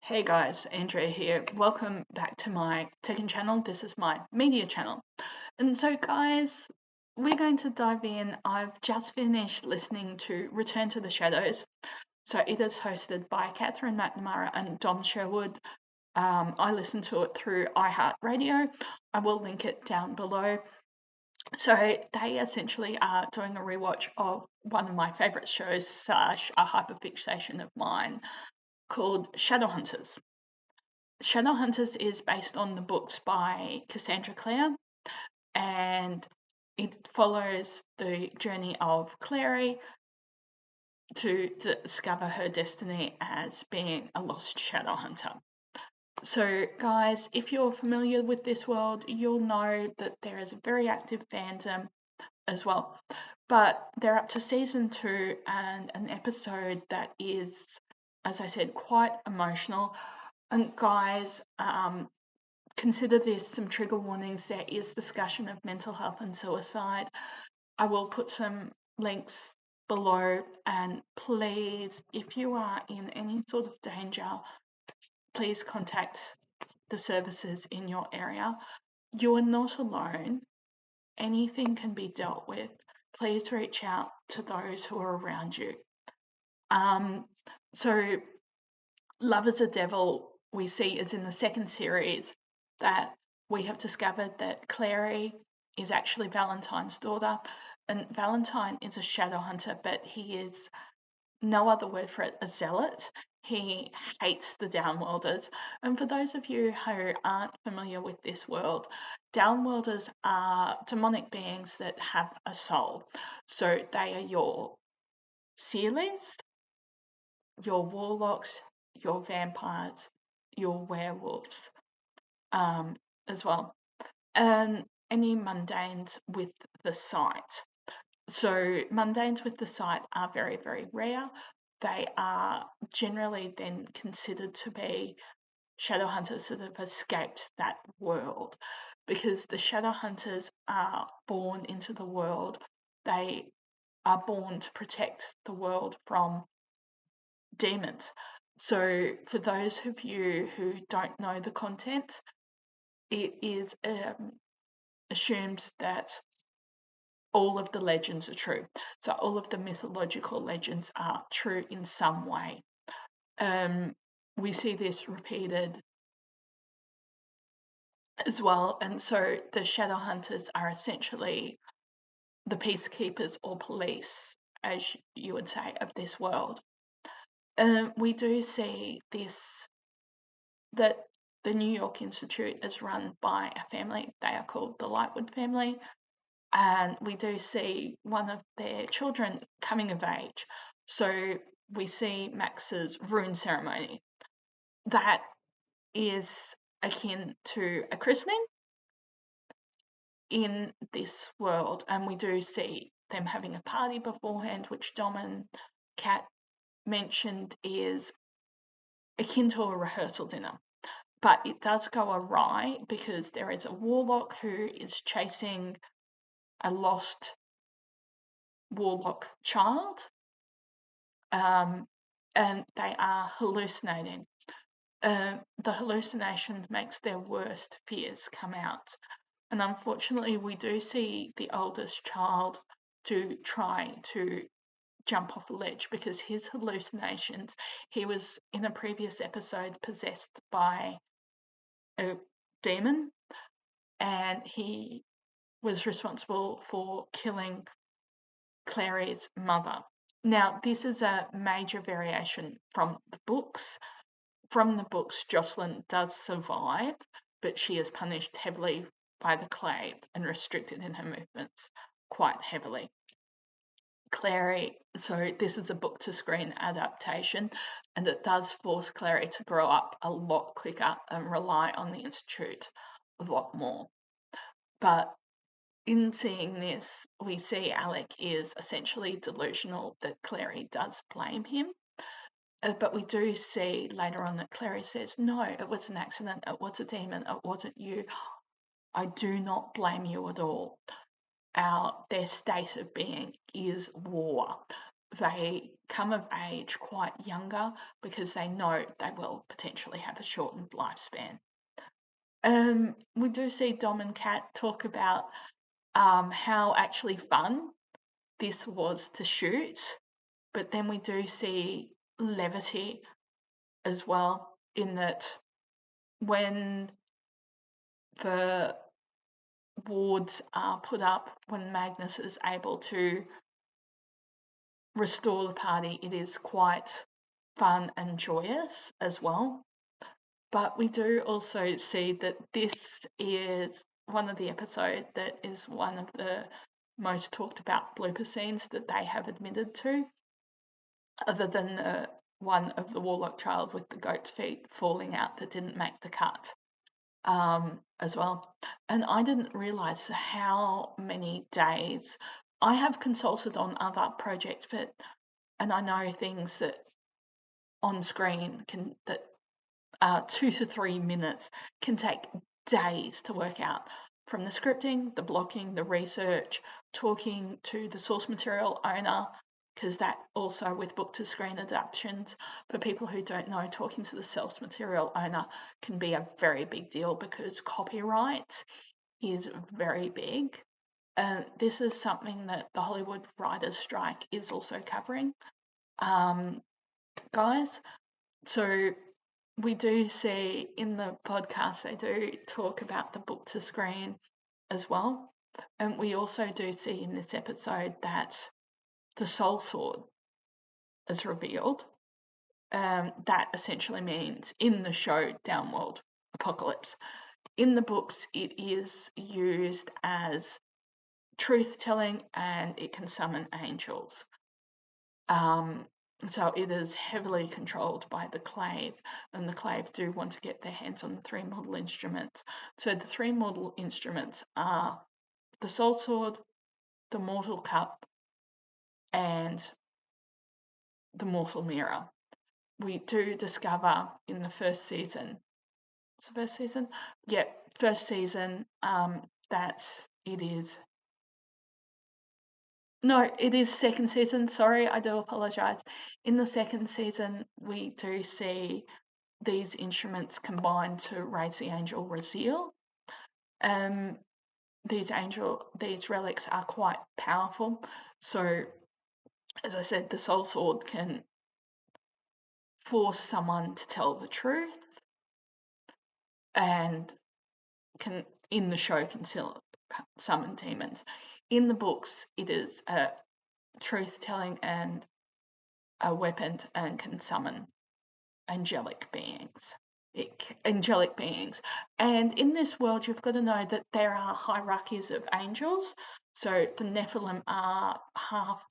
Hey guys, Andrea here. Welcome back to my second channel. This is my media channel. And so guys, we're going to dive in. I've just finished listening to Return to the Shadows. So it is hosted by Catherine McNamara and Dom Sherwood. I listened to it through iHeartRadio. I will link it down below. So they essentially are doing a rewatch of one of my favorite shows / a hyperfixation of mine called Shadowhunters. Shadowhunters is based on the books by Cassandra Clare, and it follows the journey of Clary to discover her destiny as being a lost Shadowhunter. So, guys, if you're familiar with this world, you'll know that there is a very active fandom as well. But they're up to season 2 and an episode that is, as I said, quite emotional. And guys, consider this some trigger warnings. There is discussion of mental health and suicide. I will put some links below, and please, if you are in any sort of danger, please contact the services in your area. You are not alone. Anything can be dealt with. Please reach out to those who are around you. So Love is a Devil, we see, is in the second series that we have discovered that Clary is actually Valentine's daughter, and Valentine is a shadow hunter, but he is no other word for it, a zealot. He hates the downworlders. And for those of you who aren't familiar with this world, downworlders are demonic beings that have a soul. So they are your seerlings, your warlocks, your vampires, your werewolves, as well, and any mundanes with the sight. So mundanes with the sight are very, very rare. They are generally then considered to be shadow hunters that have escaped that world, because the shadow hunters are born into the world. They are born to protect the world from demons. So for those of you who don't know the content, it is assumed that all of the legends are true. So all of the mythological legends are true in some way. We see this repeated as well. And so the shadow hunters are essentially the peacekeepers or police, as you would say, of this world. We do see this, that the New York Institute is run by a family. They are called the Lightwood family. And we do see one of their children coming of age. So we see Max's rune ceremony. That is akin to a christening in this world. And we do see them having a party beforehand, which Dom and Kat mentioned is akin to a rehearsal dinner. But it does go awry because there is a warlock who is chasing a lost warlock child, and they are hallucinating. The hallucination makes their worst fears come out. And unfortunately, we do see the oldest child to try to jump off a ledge because his hallucinations, he was in a previous episode possessed by a demon, and he was responsible for killing Clary's mother. Now, this is a major variation from the books. From the books, Jocelyn does survive, but she is punished heavily by the clave and restricted in her movements quite heavily. Clary, so this is a book to screen adaptation, and it does force Clary to grow up a lot quicker and rely on the Institute a lot more. But in seeing this, we see Alec is essentially delusional that Clary does blame him. But we do see later on that Clary says, no, it was an accident, it was a demon, it wasn't you. I do not blame you at all. Their state of being is war. they come of age quite younger because they know they will potentially have a shortened lifespan. We do see Dom and Kat talk about how actually fun this was to shoot, but then we do see levity as well, in that when the wards are put up, when Magnus is able to restore the party, it is quite fun and joyous as well. But we do also see that this is one of the episodes that is one of the most talked about blooper scenes that they have admitted to, other than the one of the Warlock child with the goat's feet falling out that didn't make the cut as well. And I didn't realise how many days I have consulted on other projects, and I know things that on screen can that 2 to 3 minutes can take days to work out, from the scripting, the blocking, the research, talking to the source material owner, because that also with book to screen adaptations, for people who don't know, talking to the source material owner can be a very big deal because copyright is very big. And this is something that the Hollywood writers' strike is also covering, guys. So we do see in the podcast, they do talk about the book to screen as well. And we also do see in this episode that the soul sword is revealed. That essentially means in the show Downworld Apocalypse. In the books, it is used as truth telling and it can summon angels. So it is heavily controlled by the Clave, and the Clave do want to get their hands on the 3 model instruments. So the 3 model instruments are the Soul Sword, the Mortal Cup, and the Mortal Mirror. We do discover in the first season, it's the first season? Yeah, first season, that it is. No, it is second season. Sorry, I do apologise. In the second season, we do see these instruments combine to raise the angel Raziel. These relics are quite powerful. So, as I said, the soul sword can force someone to tell the truth, and can in the show can summon demons. In the books, it is a truth telling and a weapon and can summon angelic beings. And in this world, you've got to know that there are hierarchies of angels. So the Nephilim are half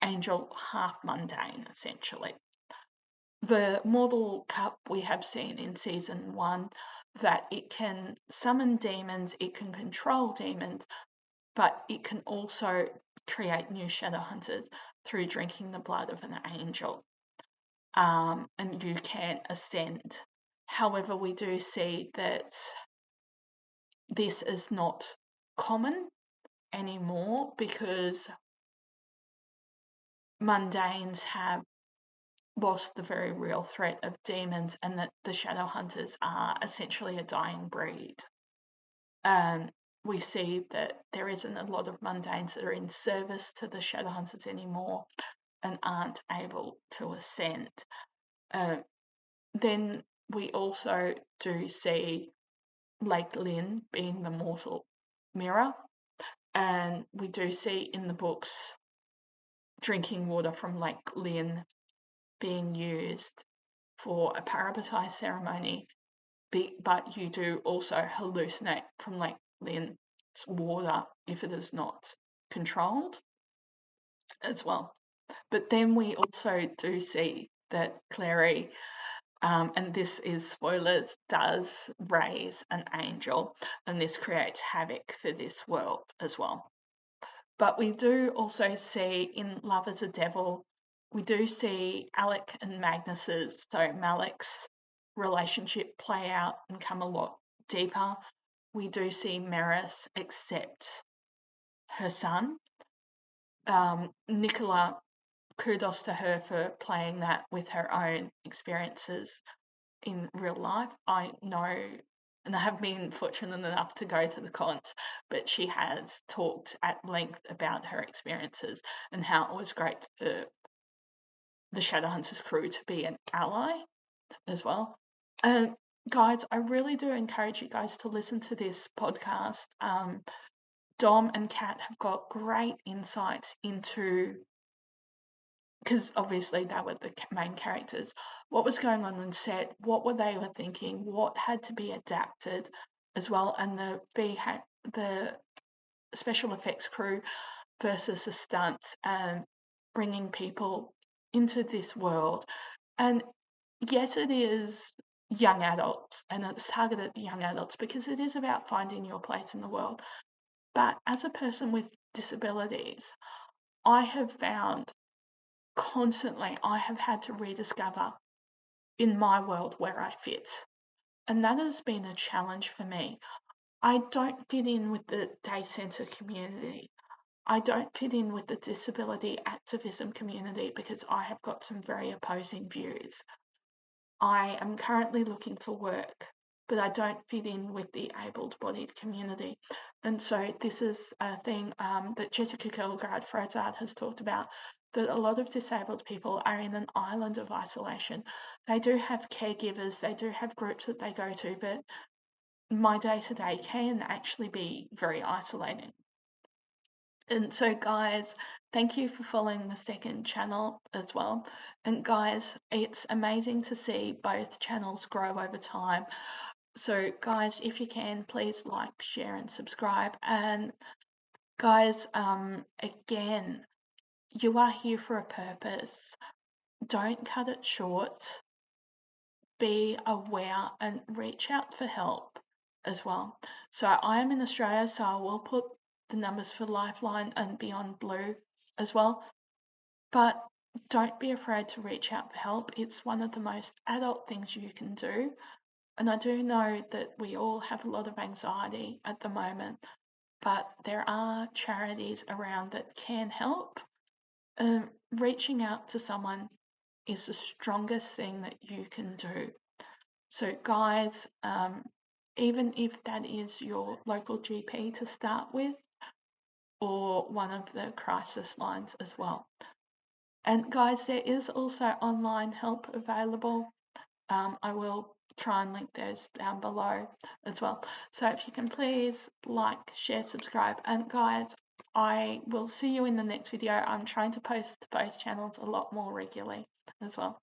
angel, half mundane, essentially. The Mortal Cup we have seen in season 1 that it can summon demons, it can control demons, but it can also create new Shadowhunters through drinking the blood of an angel. And you can ascend. However, we do see that this is not common anymore because mundanes have lost the very real threat of demons, and that the Shadowhunters are essentially a dying breed. We see that there isn't a lot of mundanes that are in service to the Shadowhunters anymore and aren't able to ascend. Then we also do see Lake Lynn being the mortal mirror, and we do see in the books drinking water from Lake Lynn being used for a parabaptise ceremony, but you do also hallucinate from Lake Lynn's water if it is not controlled as well. But then we also do see that Clary, and this is spoilers, does raise an angel, and this creates havoc for this world as well. But we do also see in Love as a Devil, we do see Alec and Magnus's, so Malik's relationship play out and come a lot deeper. We do see Maris accept her son. Nicola kudos to her for playing that with her own experiences in real life. I know, and I have been fortunate enough to go to the cons, but she has talked at length about her experiences and how it was great for the Shadowhunters crew to be an ally as well. And guys, I really do encourage you guys to listen to this podcast. Dom and Kat have got great insights into, because obviously they were the main characters, what was going on set, what were they were thinking, what had to be adapted as well, and the special effects crew versus the stunts and bringing people into this world. And yes, it is young adults and it's targeted at young adults because it is about finding your place in the world. But as a person with disabilities, I have found constantly I have had to rediscover in my world where I fit. And that has been a challenge for me. I don't fit in with the day centre community. I don't fit in with the disability activism community because I have got some very opposing views. I am currently looking for work, but I don't fit in with the able-bodied community. And so this is a thing that Jessica Kilgard Frozard has talked about, that a lot of disabled people are in an island of isolation. They do have caregivers, they do have groups that they go to, but my day-to-day can actually be very isolating. And so, guys, thank you for following the second channel as well. And guys, it's amazing to see both channels grow over time. So, guys, if you can, please like, share, and subscribe. And guys, again, you are here for a purpose. Don't cut it short. Be aware and reach out for help as well. So I am in Australia, so I will put the numbers for Lifeline and Beyond Blue as well. But don't be afraid to reach out for help. It's one of the most adult things you can do. And I do know that we all have a lot of anxiety at the moment, but there are charities around that can help. Reaching out to someone is the strongest thing that you can do. So, guys, even if that is your local GP to start with, or one of the crisis lines as well. And, guys, there is also online help available. I will try and link those down below as well. So, if you can please like, share, subscribe, and, guys, I will see you in the next video. I'm trying to post to both channels a lot more regularly as well.